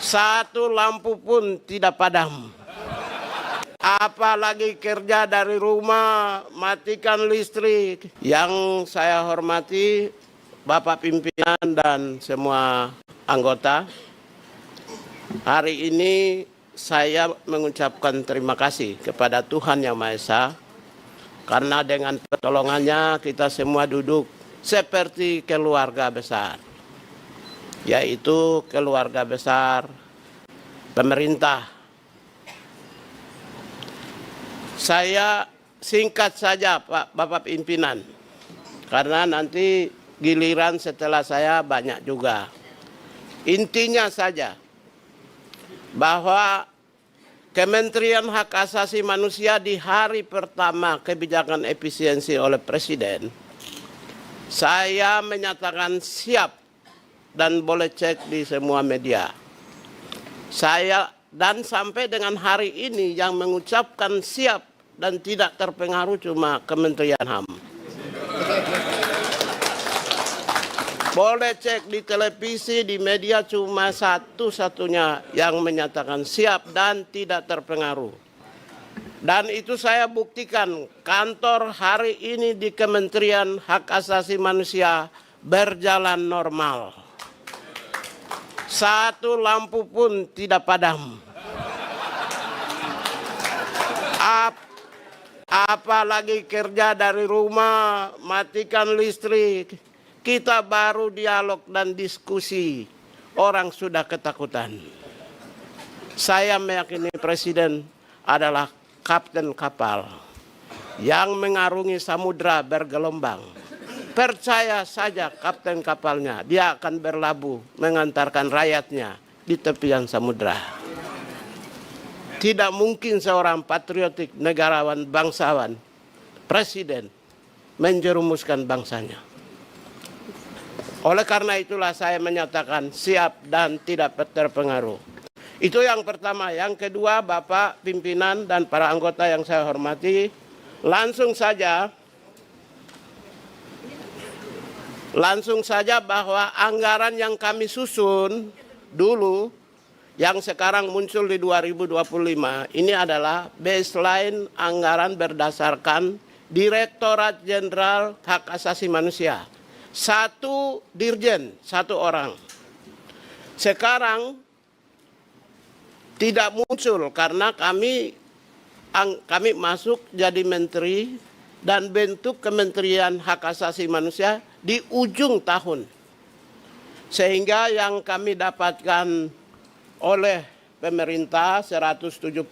Satu lampu pun tidak padam. Apalagi kerja dari rumah, matikan listrik. Yang saya hormati Bapak pimpinan dan semua anggota, hari ini saya mengucapkan terima kasih kepada Tuhan Yang Maha Esa, karena dengan pertolongannya kita semua duduk seperti keluarga besar, yaitu keluarga besar pemerintah. Saya singkat saja Pak Bapak pimpinan, karena nanti giliran setelah saya banyak juga. Intinya saja bahwa Kementerian Hak Asasi Manusia di hari pertama kebijakan efisiensi oleh Presiden, saya menyatakan siap dan boleh cek di semua media. Saya dan sampai dengan hari ini yang mengucapkan siap dan tidak terpengaruh cuma Kementerian HAM. Boleh cek di televisi, di media, cuma satu-satunya yang menyatakan siap dan tidak terpengaruh. Dan itu saya buktikan, kantor hari ini di Kementerian Hak Asasi Manusia berjalan normal. Satu lampu pun tidak padam. Apalagi kerja dari rumah, matikan listrik. Kita baru dialog dan diskusi, orang sudah ketakutan. Saya meyakini Presiden adalah kapten kapal yang mengarungi samudra bergelombang. Percaya saja kapten kapalnya, dia akan berlabuh mengantarkan rakyatnya di tepian samudra. Tidak mungkin seorang patriotik, negarawan, bangsawan, presiden menjerumuskan bangsanya. Oleh karena itulah saya menyatakan siap dan tidak terpengaruh. Itu yang pertama. Yang kedua, Bapak pimpinan dan para anggota yang saya hormati, langsung saja bahwa anggaran yang kami susun dulu, yang sekarang muncul di 2025, ini adalah baseline anggaran berdasarkan Direktorat Jenderal Hak Asasi Manusia. Satu dirjen, satu orang. Sekarang tidak muncul karena kami masuk jadi menteri dan bentuk Kementerian Hak Asasi Manusia di ujung tahun. Sehingga yang kami dapatkan oleh pemerintah 174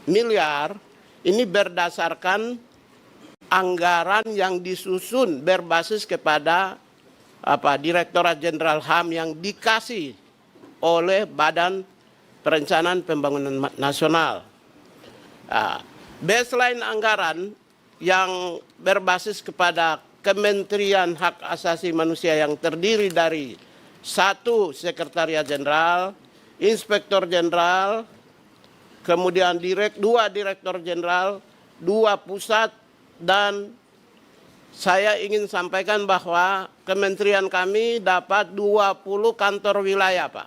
miliar ini berdasarkan anggaran yang disusun berbasis kepada Direktorat Jenderal HAM yang dikasih oleh Badan Perencanaan Pembangunan Nasional. Baseline anggaran yang berbasis kepada Kementerian Hak Asasi Manusia yang terdiri dari 1 Sekretariat Jenderal, Inspektor Jenderal, kemudian 2 Direktur Jenderal, 2 pusat, dan saya ingin sampaikan bahwa kementerian kami dapat 20 kantor wilayah, Pak.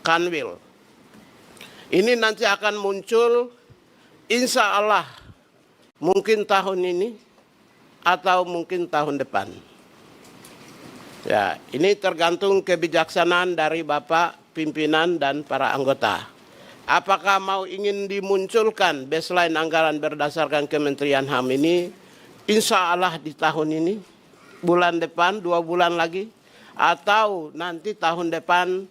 Kanwil. Ini nanti akan muncul insya Allah mungkin tahun ini atau mungkin tahun depan. Ya, ini tergantung kebijaksanaan dari Bapak pimpinan dan para anggota. Apakah mau ingin dimunculkan baseline anggaran berdasarkan Kementerian HAM ini, insya Allah di tahun ini, bulan depan, 2 bulan lagi, atau nanti tahun depan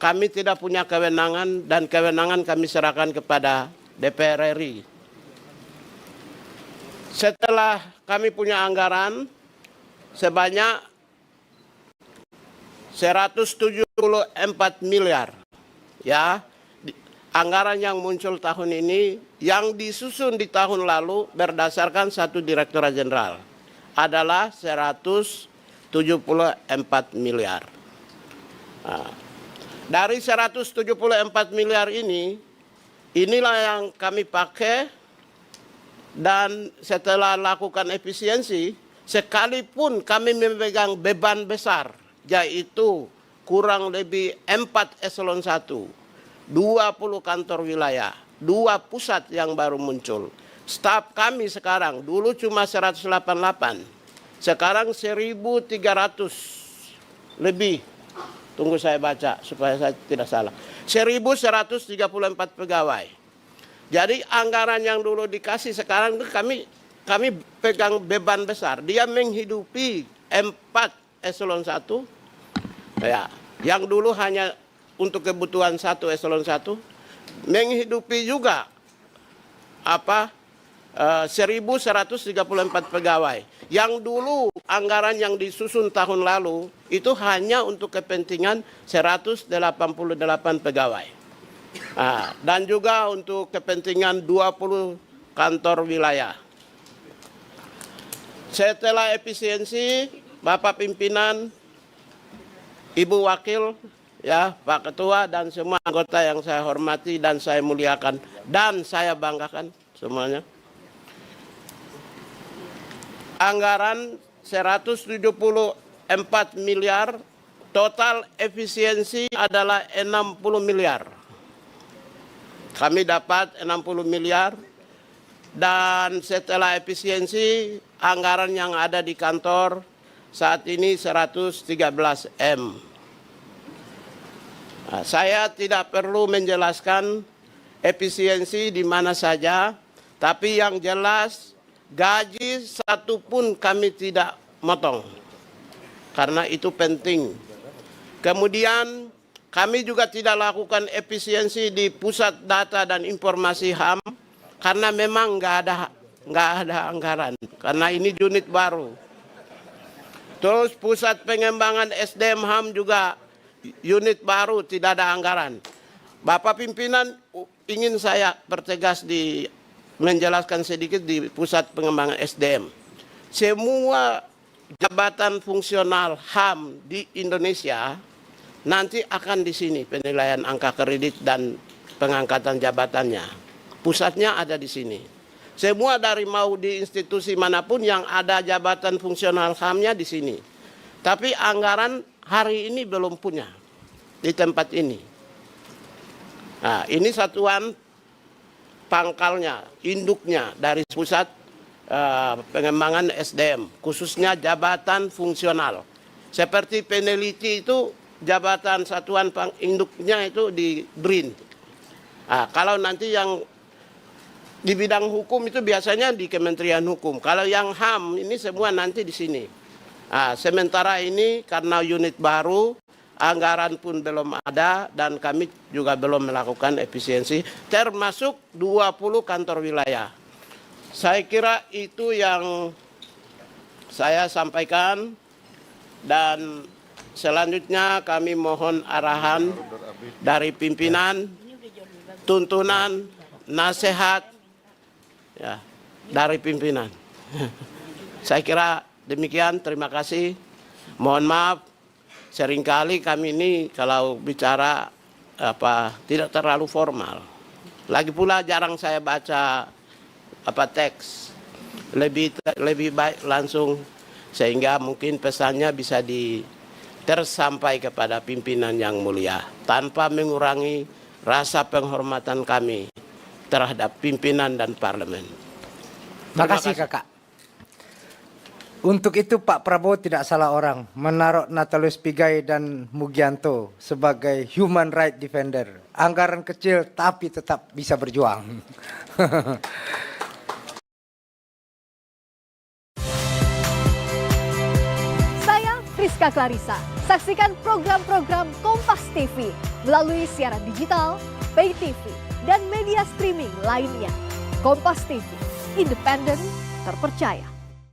kami tidak punya kewenangan dan kewenangan kami serahkan kepada DPR RI. Setelah kami punya anggaran sebanyak 174 miliar, ya. Anggaran yang muncul tahun ini, yang disusun di tahun lalu berdasarkan 1 Direktorat Jenderal adalah 174 miliar. Nah, dari 174 miliar ini, inilah yang kami pakai dan setelah lakukan efisiensi, sekalipun kami memegang beban besar, yaitu kurang lebih 4 eselon 1, 20 kantor wilayah, 2 pusat yang baru muncul. Staf kami sekarang, dulu cuma 188, sekarang 1.300 lebih. Tunggu saya baca supaya saya tidak salah. 1.134 pegawai. Jadi anggaran yang dulu dikasih sekarang itu kami pegang beban besar. Dia menghidupi 4 eselon 1. Ya, yang dulu hanya untuk kebutuhan 1 eselon 1. Menghidupi juga 1.134 pegawai. Yang dulu anggaran yang disusun tahun lalu itu hanya untuk kepentingan 188 pegawai. Dan juga untuk kepentingan 20 kantor wilayah. Setelah efisiensi, Bapak Pimpinan, Ibu Wakil, ya, Pak Ketua dan semua anggota yang saya hormati dan saya muliakan dan saya banggakan semuanya. Anggaran 174 miliar, total efisiensi adalah 60 miliar. Kami dapat 60 miliar dan setelah efisiensi anggaran yang ada di kantor saat ini 113 M. Nah, saya tidak perlu menjelaskan efisiensi di mana saja, tapi yang jelas gaji satu pun kami tidak motong, karena itu penting. Kemudian kami juga tidak lakukan efisiensi di pusat data dan informasi HAM, karena memang nggak ada anggaran, karena ini unit baru. Terus pusat pengembangan SDM HAM juga unit baru, tidak ada anggaran. Bapak Pimpinan, ingin saya pertegas menjelaskan sedikit di pusat pengembangan SDM. Semua jabatan fungsional HAM di Indonesia nanti akan di sini penilaian angka kredit dan pengangkatan jabatannya. Pusatnya ada di sini. Semua dari mau di institusi manapun yang ada jabatan fungsional HAM-nya di sini. Tapi anggaran hari ini belum punya di tempat ini. Nah, ini satuan pangkalnya, induknya dari pusat pengembangan SDM, khususnya jabatan fungsional. Seperti peneliti itu jabatan satuan induknya itu di BRIN. Kalau nanti yang di bidang hukum itu biasanya di Kementerian Hukum. Kalau yang HAM ini semua nanti di sini. Sementara ini karena unit baru, anggaran pun belum ada dan kami juga belum melakukan efisiensi, termasuk 20 kantor wilayah. Saya kira itu yang saya sampaikan dan selanjutnya kami mohon arahan dari pimpinan, tuntunan, nasihat ya, dari pimpinan. Saya kira demikian, terima kasih. Mohon maaf. Seringkali kami ini kalau bicara tidak terlalu formal. Lagi pula jarang saya baca teks. Lebih baik langsung sehingga mungkin pesannya bisa tersampai kepada pimpinan yang mulia tanpa mengurangi rasa penghormatan kami terhadap pimpinan dan parlemen. Terima kasih Kakak. Untuk itu Pak Prabowo tidak salah orang menaruh Natalius Pigai dan Mugianto sebagai human right defender. Anggaran kecil tapi tetap bisa berjuang. Saya Friska Clarissa. Saksikan program-program Kompas TV melalui siaran digital, pay TV, dan media streaming lainnya. Kompas TV, independen, terpercaya.